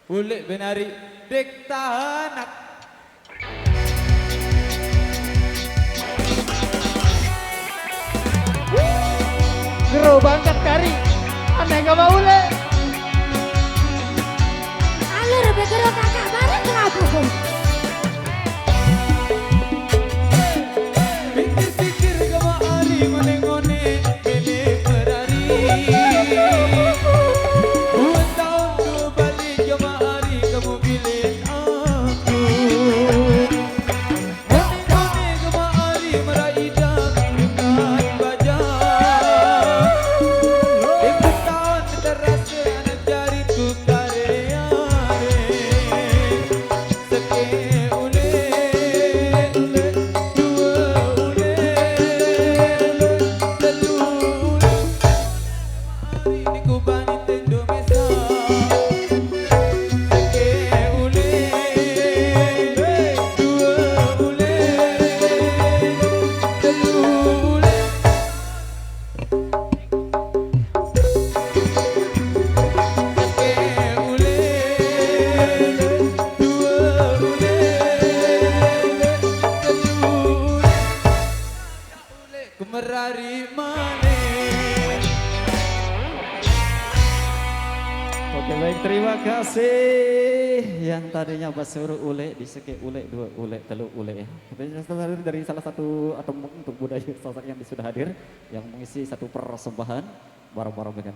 Ule benari dek tahanak. Gerobak kari, aneh gak mau le. Alur begero kakak bareng kenapa kok? Pikir-pikir gama ari ngone-ngone kele berari. Buat tahun dua balik gama ari kamu pilih aku. Ngone-ngone gama ari meraidam dengan bajang. Ikut tahun terasa anak jariku karya-re. Seke ule, dua ule, telu ule. Hari ni ku bani tendo mesa. Seke ule, dua ule, telu ule. Kumerari mane. Oke baik, terima kasih. Yang tadinya Basuru ule, diseke ule, dua ule, telu ule ya. Tapi dari salah satu atau untuk budaya sosok yang sudah hadir yang mengisi satu persembahan barang-barang dengan